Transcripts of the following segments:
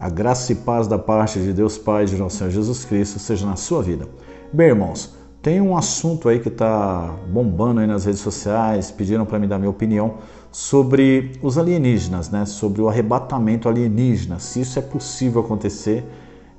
A graça e paz da parte de Deus Pai e de nosso Senhor Jesus Cristo seja na sua vida. Bem, irmãos, tem um assunto aí que está bombando aí nas redes sociais, pediram para me dar minha opinião sobre os alienígenas, né? Sobre o arrebatamento alienígena, se isso é possível acontecer.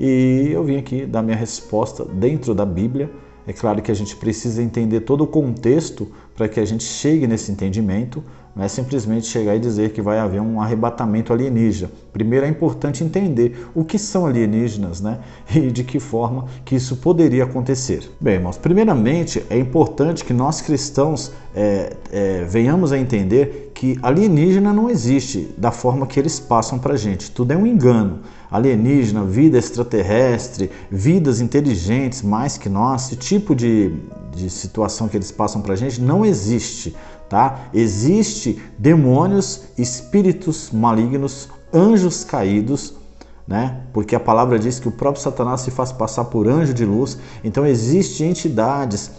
E eu vim aqui dar minha resposta dentro da Bíblia. É claro que a gente precisa entender todo o contexto para que a gente chegue nesse entendimento. Não é simplesmente chegar e dizer que vai haver um arrebatamento alienígena. Primeiro é importante entender o que são alienígenas, né? E de que forma que isso poderia acontecer. Bem, irmãos, primeiramente é importante que nós cristãos venhamos a entender que alienígena não existe da forma que eles passam para a gente. Tudo é um engano. Alienígena, vida extraterrestre, vidas inteligentes mais que nós, esse tipo de situação que eles passam para a gente não existe. Tá? Existe demônios, espíritos malignos, anjos caídos, né? Porque a palavra diz que o próprio Satanás se faz passar por anjo de luz. Então existem entidades,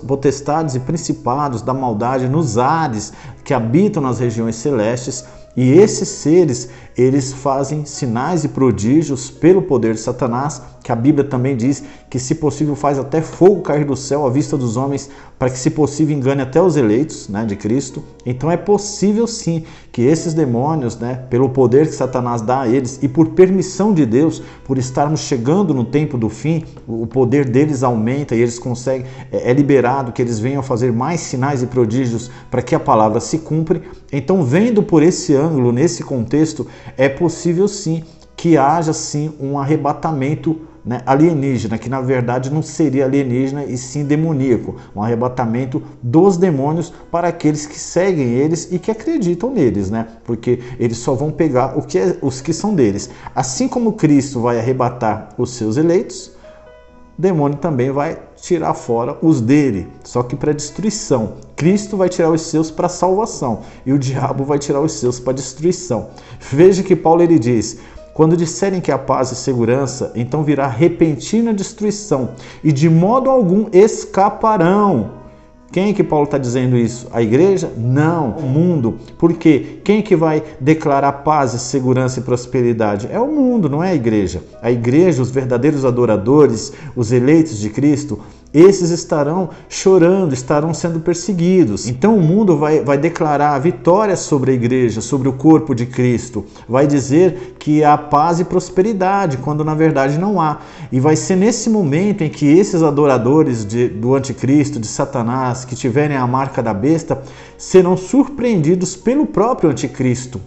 potestades e principados da maldade nos ares que habitam nas regiões celestes. E esses seres, eles fazem sinais e prodígios pelo poder de Satanás, que a Bíblia também diz que, se possível, faz até fogo cair do céu à vista dos homens, para que, se possível, engane até os eleitos, né, de Cristo. Então é possível sim que esses demônios, né, pelo poder que Satanás dá a eles e por permissão de Deus, por estarmos chegando no tempo do fim, o poder deles aumenta e eles conseguem, é liberado que eles venham fazer mais sinais e prodígios para que a palavra se cumpra. Então, vendo por esse ângulo, nesse contexto, é possível sim que haja sim um arrebatamento, né, alienígena, que na verdade não seria alienígena e sim demoníaco, um arrebatamento dos demônios para aqueles que seguem eles e que acreditam neles, né? Porque eles só vão pegar os que são deles. Assim como Cristo vai arrebatar os seus eleitos, o demônio também vai tirar fora os dele, só que para destruição. Cristo vai tirar os seus para salvação e o diabo vai tirar os seus para destruição. Veja que Paulo ele diz: quando disserem que há paz e segurança, então virá repentina destruição e de modo algum escaparão. Quem é que Paulo está dizendo isso? A igreja? Não, o mundo. Por quê? Quem é que vai declarar paz, segurança e prosperidade? É o mundo, não é a igreja. A igreja, os verdadeiros adoradores, os eleitos de Cristo, esses estarão chorando, estarão sendo perseguidos. Então o mundo vai declarar a vitória sobre a igreja, sobre o corpo de Cristo. Vai dizer que há paz e prosperidade, quando na verdade não há. E vai ser nesse momento em que esses adoradores do anticristo, de Satanás, que tiverem a marca da besta, serão surpreendidos pelo próprio anticristo.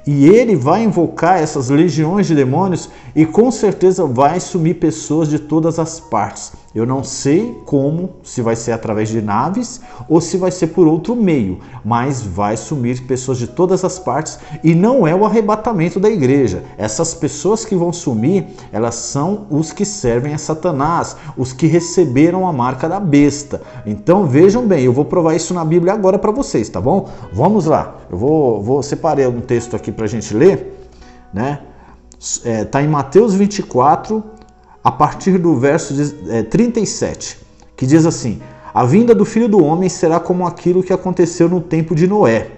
E ele vai invocar essas legiões de demônios e com certeza vai sumir pessoas de todas as partes. Eu não sei como, se vai ser através de naves ou se vai ser por outro meio, mas vai sumir pessoas de todas as partes e não é o arrebatamento da igreja. Essas pessoas que vão sumir, elas são os que servem a Satanás, os que receberam a marca da besta. Então vejam bem, eu vou provar isso na Bíblia agora para vocês, tá bom? Vamos lá, eu vou separar um texto aqui para a gente ler, né? Tá em Mateus 24, a partir do verso 37, que diz assim: a vinda do Filho do Homem será como aquilo que aconteceu no tempo de Noé.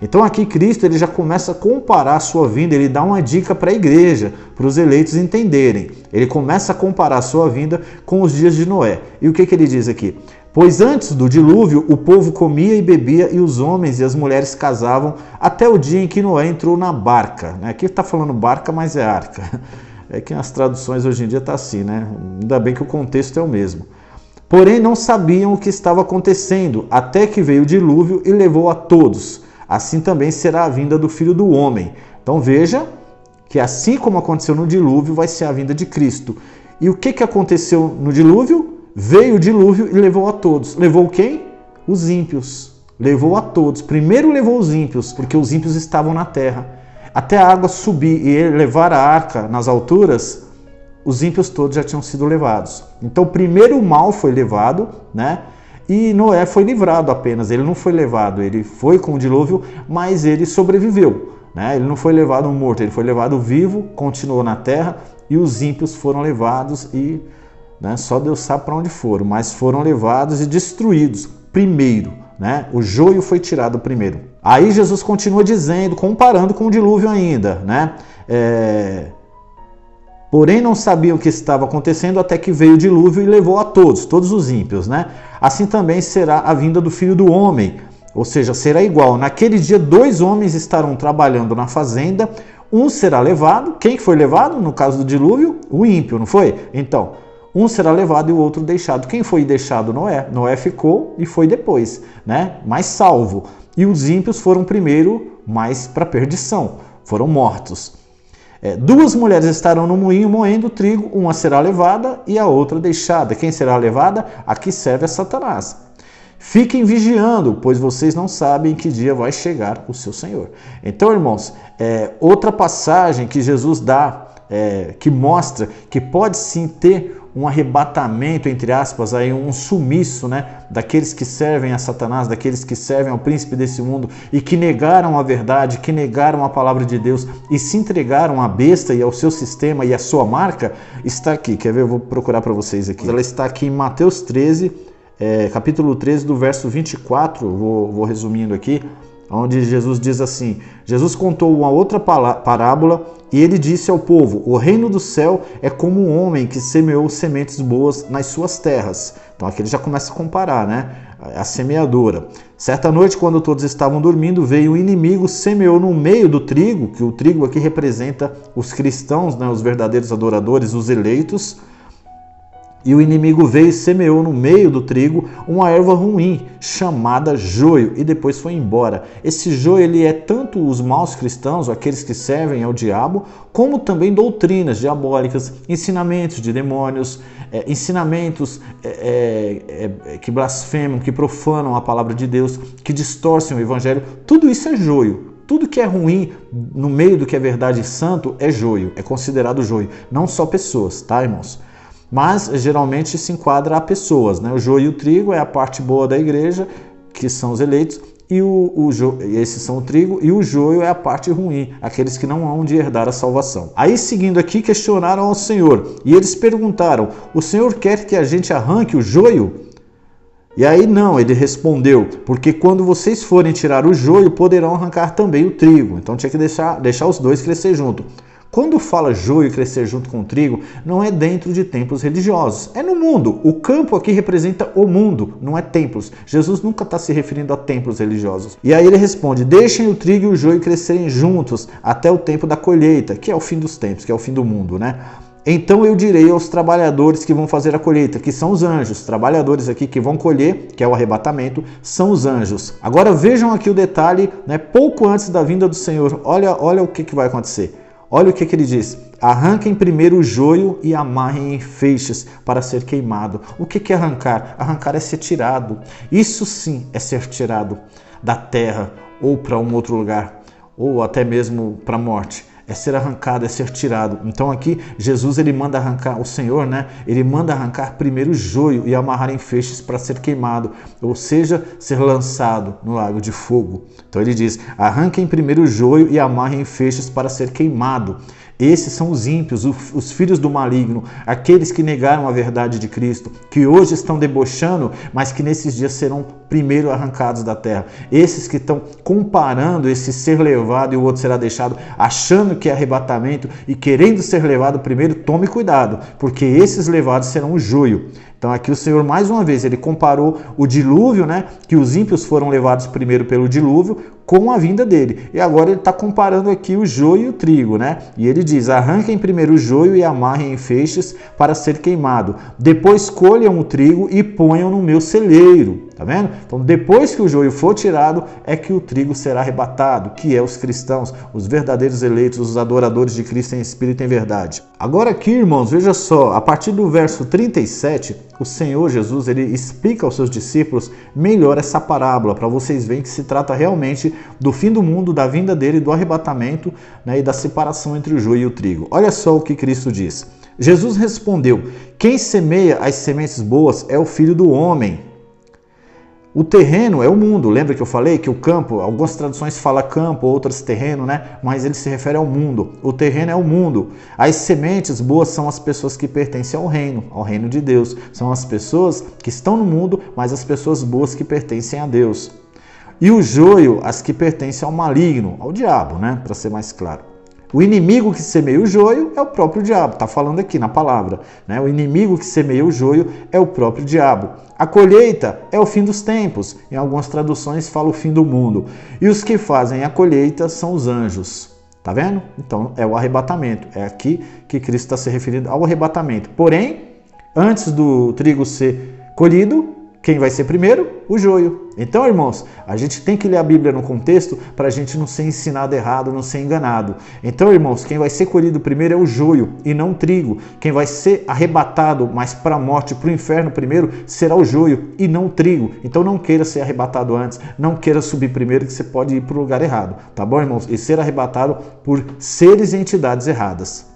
Então aqui Cristo ele já começa a comparar a sua vinda, ele dá uma dica para a igreja, para os eleitos entenderem. Ele começa a comparar a sua vinda com os dias de Noé. E o que ele diz aqui? Pois antes do dilúvio, o povo comia e bebia e os homens e as mulheres casavam até o dia em que Noé entrou na barca. Aqui está falando barca, mas é arca. É que as traduções hoje em dia tá assim, né? Ainda bem que o contexto é o mesmo. Porém, não sabiam o que estava acontecendo, até que veio o dilúvio e levou a todos. Assim também será a vinda do Filho do Homem. Então veja que assim como aconteceu no dilúvio, vai ser a vinda de Cristo. E o que aconteceu no dilúvio? Veio o dilúvio e levou a todos. Levou quem? Os ímpios. Levou a todos. Primeiro levou os ímpios, porque os ímpios estavam na terra. Até a água subir e levar a arca nas alturas, os ímpios todos já tinham sido levados. Então primeiro o mal foi levado, né? E Noé foi livrado apenas. Ele não foi levado, ele foi com o dilúvio, mas ele sobreviveu, né? Ele não foi levado morto, ele foi levado vivo, continuou na terra e os ímpios foram levados e, né, só Deus sabe para onde foram, mas foram levados e destruídos primeiro, né? O joio foi tirado primeiro. Aí Jesus continua dizendo, comparando com o dilúvio ainda, né? Porém não sabiam o que estava acontecendo até que veio o dilúvio e levou a todos os ímpios, né? Assim também será a vinda do Filho do Homem, ou seja, será igual. Naquele dia 2 homens estarão trabalhando na fazenda, um será levado. Quem foi levado no caso do dilúvio? O ímpio, não foi? Então, um será levado e o outro deixado. Quem foi deixado? Noé. Noé ficou e foi depois, né? Mas salvo. E os ímpios foram primeiro, mas para perdição, foram mortos. 2 mulheres estarão no moinho moendo trigo, uma será levada e a outra deixada. Quem será levada? A que serve a Satanás. Fiquem vigiando, pois vocês não sabem que dia vai chegar o seu Senhor. Então, irmãos, outra passagem que Jesus dá, que mostra que pode sim ter um arrebatamento, entre aspas, aí um sumiço, né, daqueles que servem a Satanás, daqueles que servem ao príncipe desse mundo e que negaram a verdade, que negaram a palavra de Deus e se entregaram à besta e ao seu sistema e à sua marca, está aqui. Quer ver? Eu vou procurar para vocês aqui. Ela está aqui em Mateus 13, capítulo 13, do verso 24, vou resumindo aqui, onde Jesus diz assim: Jesus contou uma outra parábola e ele disse ao povo: o reino do céu é como um homem que semeou sementes boas nas suas terras. Então aqui ele já começa a comparar, né? A semeadora. Certa noite, quando todos estavam dormindo, veio um inimigo, semeou no meio do trigo, que o trigo aqui representa os cristãos, né? Os verdadeiros adoradores, os eleitos. E o inimigo veio e semeou no meio do trigo uma erva ruim, chamada joio, e depois foi embora. Esse joio ele é tanto os maus cristãos, aqueles que servem ao diabo, como também doutrinas diabólicas, ensinamentos de demônios, ensinamentos que blasfemam, que profanam a palavra de Deus, que distorcem o evangelho. Tudo isso é joio. Tudo que é ruim no meio do que é verdade e santo é joio, é considerado joio. Não só pessoas, tá, irmãos? Mas geralmente se enquadra a pessoas, né? O joio e o trigo é a parte boa da igreja, que são os eleitos, e esses são o trigo, e o joio é a parte ruim, aqueles que não hão de herdar a salvação. Aí, seguindo aqui, questionaram ao Senhor, e eles perguntaram: o Senhor quer que a gente arranque o joio? E aí não, ele respondeu: porque quando vocês forem tirar o joio, poderão arrancar também o trigo. Então tinha que deixar os dois crescer junto. Quando fala joio crescer junto com o trigo, não é dentro de templos religiosos, é no mundo. O campo aqui representa o mundo, não é templos. Jesus nunca está se referindo a templos religiosos. E aí ele responde: deixem o trigo e o joio crescerem juntos até o tempo da colheita, que é o fim dos tempos, que é o fim do mundo, né? Então eu direi aos trabalhadores que vão fazer a colheita, que são os anjos. Trabalhadores aqui que vão colher, que é o arrebatamento, são os anjos. Agora vejam aqui o detalhe, né? Pouco antes da vinda do Senhor, olha o que vai acontecer. Olha o que ele diz: arranquem primeiro o joio e amarrem em feixes para ser queimado. O que é arrancar? Arrancar é ser tirado. Isso sim é ser tirado da terra ou para um outro lugar, ou até mesmo para a morte. É ser arrancado, é ser tirado. Então aqui Jesus ele manda arrancar, o Senhor, né? Ele manda arrancar primeiro o joio e amarrar em feixes para ser queimado, ou seja, ser lançado no lago de fogo. Então ele diz: arranquem primeiro o joio e amarrem em feixes para ser queimado. Esses são os ímpios, os filhos do maligno, aqueles que negaram a verdade de Cristo, que hoje estão debochando, mas que nesses dias serão primeiro arrancados da terra. Esses que estão comparando esse ser levado e o outro será deixado, achando que é arrebatamento e querendo ser levado primeiro, tome cuidado, porque esses levados serão o joio. Então aqui o Senhor, mais uma vez, ele comparou o dilúvio, né, que os ímpios foram levados primeiro pelo dilúvio, com a vinda dele. E agora ele está comparando aqui o joio e o trigo, né? E ele diz: arranquem primeiro o joio e amarrem em feixes para ser queimado. Depois colham o trigo e ponham no meu celeiro. Tá vendo? Então depois que o joio for tirado, é que o trigo será arrebatado, que é os cristãos, os verdadeiros eleitos, os adoradores de Cristo em espírito e em verdade. Agora aqui, irmãos, veja só, a partir do verso 37, o Senhor Jesus ele explica aos seus discípulos melhor essa parábola, para vocês verem que se trata realmente do fim do mundo, da vinda dele, do arrebatamento, né, e da separação entre o joio e o trigo. Olha só o que Cristo diz. Jesus respondeu: quem semeia as sementes boas é o Filho do Homem. O terreno é o mundo. Lembra que eu falei que o campo, algumas traduções falam campo, outras terreno, né? Mas ele se refere ao mundo. O terreno é o mundo. As sementes boas são as pessoas que pertencem ao reino de Deus. São as pessoas que estão no mundo, mas as pessoas boas que pertencem a Deus. E o joio, as que pertencem ao maligno, ao diabo, né? Para ser mais claro. O inimigo que semeia o joio é o próprio diabo, está falando aqui na palavra, né? O inimigo que semeia o joio é o próprio diabo. A colheita é o fim dos tempos, em algumas traduções fala o fim do mundo. E os que fazem a colheita são os anjos. Tá vendo? Então é o arrebatamento. É aqui que Cristo está se referindo ao arrebatamento. Porém, antes do trigo ser colhido, quem vai ser primeiro? O joio. Então, irmãos, a gente tem que ler a Bíblia no contexto para a gente não ser ensinado errado, não ser enganado. Então, irmãos, quem vai ser colhido primeiro é o joio e não o trigo. Quem vai ser arrebatado, mas para a morte, para o inferno primeiro, será o joio e não o trigo. Então não queira ser arrebatado antes, não queira subir primeiro que você pode ir para o lugar errado. Tá bom, irmãos? E ser arrebatado por seres e entidades erradas.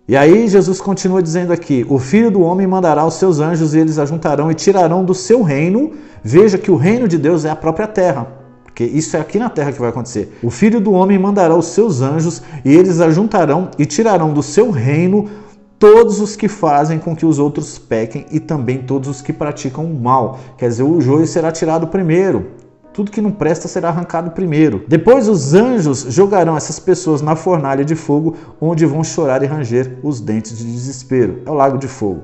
E aí Jesus continua dizendo aqui, o Filho do Homem mandará os seus anjos e eles ajuntarão e tirarão do seu reino. Veja que o reino de Deus é a própria terra, porque isso é aqui na terra que vai acontecer. O Filho do Homem mandará os seus anjos e eles ajuntarão e tirarão do seu reino todos os que fazem com que os outros pequem e também todos os que praticam o mal. Quer dizer, o joio será tirado primeiro. Tudo que não presta será arrancado primeiro. Depois os anjos jogarão essas pessoas na fornalha de fogo, onde vão chorar e ranger os dentes de desespero. É o lago de fogo.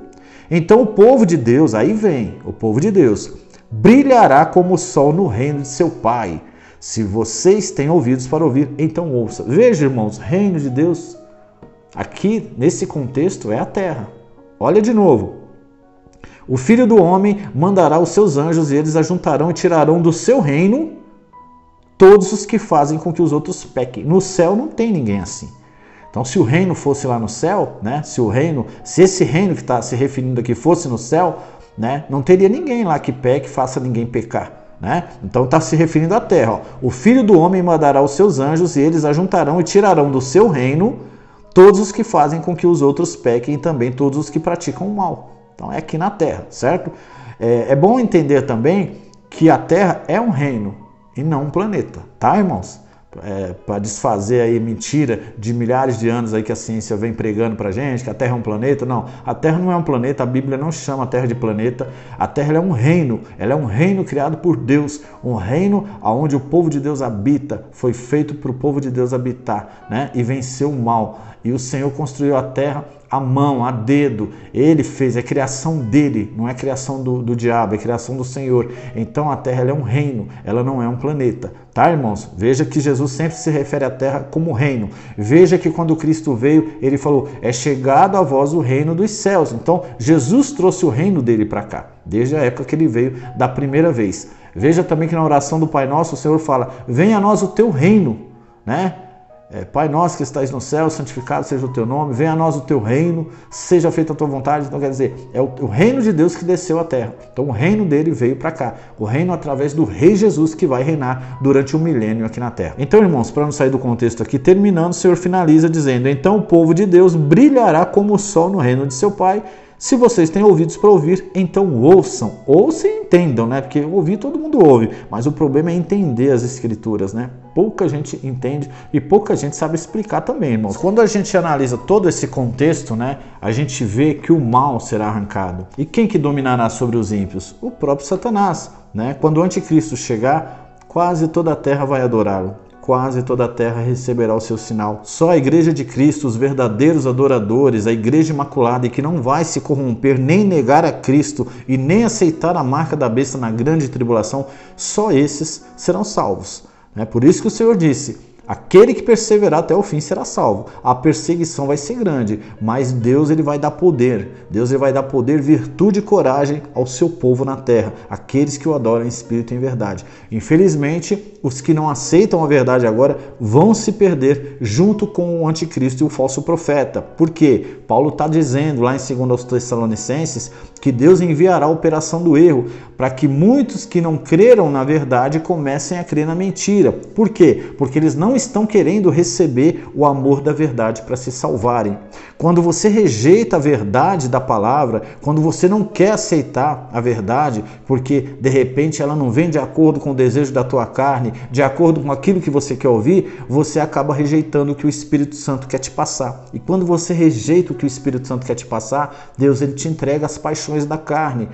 Então o povo de Deus, aí vem, o povo de Deus, brilhará como o sol no reino de seu Pai. Se vocês têm ouvidos para ouvir, então ouça. Veja, irmãos, reino de Deus, aqui nesse contexto é a terra. Olha de novo. O Filho do Homem mandará os seus anjos e eles ajuntarão e tirarão do seu reino todos os que fazem com que os outros pequem. No céu não tem ninguém assim. Então, se o reino fosse lá no céu, né? Se esse reino que está se referindo aqui fosse no céu, né? Não teria ninguém lá que peque, faça ninguém pecar. Né? Então está se referindo à terra. Ó. O Filho do Homem mandará os seus anjos e eles ajuntarão e tirarão do seu reino todos os que fazem com que os outros pequem e também todos os que praticam o mal. Então é aqui na terra, certo? É bom entender também que a terra é um reino e não um planeta, tá, irmãos? Para desfazer aí mentira de milhares de anos aí que a ciência vem pregando pra gente, que a Terra é um planeta. Não, a Terra não é um planeta, a Bíblia não chama a Terra de planeta. A Terra é um reino, ela é um reino criado por Deus, um reino onde o povo de Deus habita, foi feito para o povo de Deus habitar, né? E venceu o mal. E o Senhor construiu a terra à mão, a dedo. Ele fez, é criação dele, não é criação do diabo, é criação do Senhor. Então a terra ela é um reino, ela não é um planeta. Tá, irmãos? Veja que Jesus sempre se refere à terra como reino. Veja que quando Cristo veio, ele falou, é chegado a vós o reino dos céus. Então Jesus trouxe o reino dele para cá, desde a época que ele veio da primeira vez. Veja também que na oração do Pai Nosso, o Senhor fala, venha a nós o teu reino, né? Pai nosso que estás no céu, santificado seja o teu nome, venha a nós o teu reino, seja feita a tua vontade. Então quer dizer, é o reino de Deus que desceu à terra. Então o reino dele veio para cá. O reino através do Rei Jesus que vai reinar durante um milênio aqui na terra. Então, irmãos, para não sair do contexto aqui, terminando, o Senhor finaliza dizendo, então o povo de Deus brilhará como o sol no reino de seu Pai. Se vocês têm ouvidos para ouvir, então ouçam e entendam, né? Porque ouvir todo mundo ouve, mas o problema é entender as escrituras, né? Pouca gente entende e pouca gente sabe explicar também, irmãos. Quando a gente analisa todo esse contexto, né? A gente vê que o mal será arrancado. E quem que dominará sobre os ímpios? O próprio Satanás, né? Quando o anticristo chegar, quase toda a terra vai adorá-lo. Quase toda a terra receberá o seu sinal. Só a igreja de Cristo, os verdadeiros adoradores, a igreja imaculada e que não vai se corromper, nem negar a Cristo e nem aceitar a marca da besta na grande tribulação, só esses serão salvos. Por isso que o Senhor disse, aquele que perseverar até o fim será salvo. A perseguição vai ser grande, mas Deus ele vai dar poder. Deus ele vai dar poder, virtude e coragem ao seu povo na terra, aqueles que o adoram em espírito e em verdade. Infelizmente, os que não aceitam a verdade agora vão se perder junto com o anticristo e o falso profeta. Por quê? Paulo está dizendo lá em 2 Tessalonicenses que Deus enviará a operação do erro para que muitos que não creram na verdade comecem a crer na mentira. Por quê? Porque eles não estão querendo receber o amor da verdade para se salvarem. Quando você rejeita a verdade da palavra, quando você não quer aceitar a verdade, porque de repente ela não vem de acordo com o desejo da tua carne, de acordo com aquilo que você quer ouvir, você acaba rejeitando o que o Espírito Santo quer te passar. E quando você rejeita o que o Espírito Santo quer te passar, Deus ele te entrega as paixões da carne,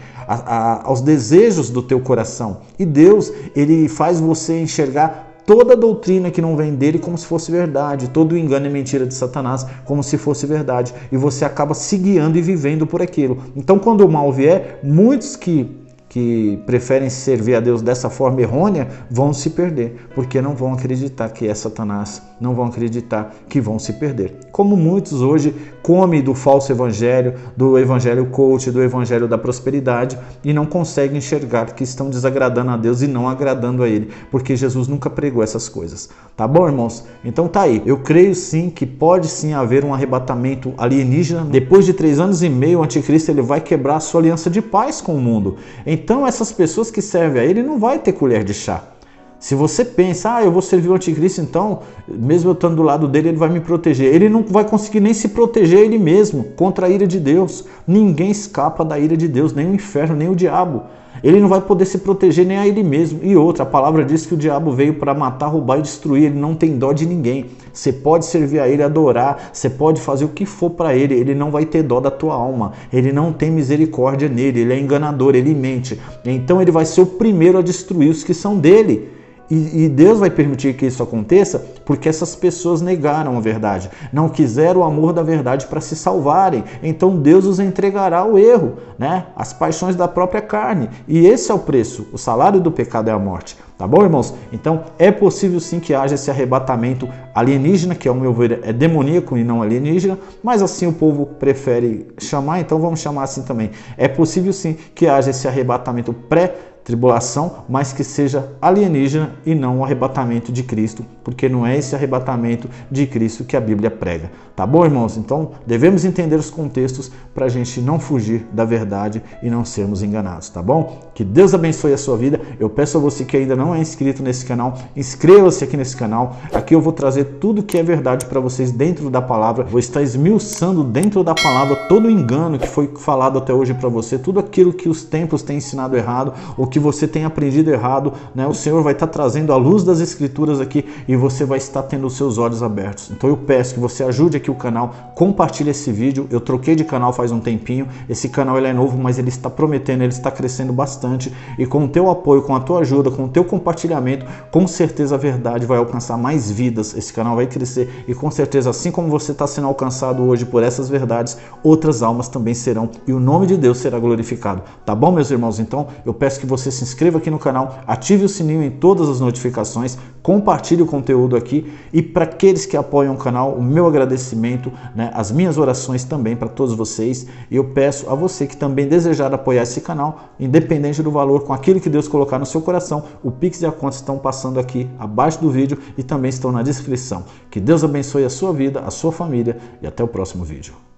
aos desejos do teu coração. E Deus ele faz você enxergar toda doutrina que não vem dele como se fosse verdade, todo engano e mentira de Satanás como se fosse verdade, e você acaba se guiando e vivendo por aquilo. Então, quando o mal vier, muitos que preferem servir a Deus dessa forma errônea vão se perder, porque não vão acreditar que é Satanás, não vão acreditar que vão se perder. Como muitos hoje comem do falso evangelho, do evangelho coach, do evangelho da prosperidade e não conseguem enxergar que estão desagradando a Deus e não agradando a Ele, porque Jesus nunca pregou essas coisas. Tá bom, irmãos? Então tá aí. Eu creio sim que pode sim haver um arrebatamento alienígena. Depois de 3 anos e meio, o anticristo ele vai quebrar a sua aliança de paz com o mundo. Então essas pessoas que servem a ele não vai ter colher de chá. Se você pensa, eu vou servir o anticristo, então, mesmo eu estando do lado dele, ele vai me proteger. Ele não vai conseguir nem se proteger ele mesmo contra a ira de Deus. Ninguém escapa da ira de Deus, nem o inferno, nem o diabo. Ele não vai poder se proteger nem a ele mesmo. E outra, a palavra diz que o diabo veio para matar, roubar e destruir. Ele não tem dó de ninguém. Você pode servir a ele, adorar, você pode fazer o que for para ele. Ele não vai ter dó da tua alma. Ele não tem misericórdia nele. Ele é enganador, ele mente. Então ele vai ser o primeiro a destruir os que são dele. E Deus vai permitir que isso aconteça porque essas pessoas negaram a verdade, não quiseram o amor da verdade para se salvarem. Então Deus os entregará ao erro, né? As paixões da própria carne. E esse é o preço. O salário do pecado é a morte. Tá bom, irmãos? Então é possível sim que haja esse arrebatamento alienígena, que ao meu ver é demoníaco e não alienígena, mas assim o povo prefere chamar, então vamos chamar assim também. É possível sim que haja esse arrebatamento pré-tribulação, mas que seja alienígena e não o arrebatamento de Cristo, porque não é esse arrebatamento de Cristo que a Bíblia prega. Tá bom, irmãos? Então devemos entender os contextos para a gente não fugir da verdade e não sermos enganados, tá bom? Que Deus abençoe a sua vida. Eu peço a você que ainda não é inscrito nesse canal, inscreva-se aqui nesse canal. Aqui eu vou trazer tudo que é verdade para vocês dentro da palavra. Vou estar esmiuçando dentro da palavra todo o engano que foi falado até hoje para você, tudo aquilo que os templos têm ensinado errado, ou que você tem aprendido errado, né? O Senhor vai estar trazendo a luz das Escrituras aqui e você vai estar tendo os seus olhos abertos. Então eu peço que você ajude aqui o canal, compartilhe esse vídeo. Eu troquei de canal faz um tempinho, esse canal ele é novo, mas ele está prometendo, ele está crescendo bastante, e com o teu apoio, com a tua ajuda, com o teu compartilhamento, com certeza a verdade vai alcançar mais vidas, esse canal vai crescer e com certeza, assim como você está sendo alcançado hoje por essas verdades, outras almas também serão e o nome de Deus será glorificado. Tá bom, meus irmãos? Então eu peço que você se inscreva aqui no canal, ative o sininho em todas as notificações, compartilhe o conteúdo aqui, e para aqueles que apoiam o canal, o meu agradecimento, né, as minhas orações também para todos vocês. E eu peço a você que também desejar apoiar esse canal, independente do valor, com aquilo que Deus colocar no seu coração, o Pix e a conta estão passando aqui abaixo do vídeo e também estão na descrição. Que Deus abençoe a sua vida, a sua família, e até o próximo vídeo.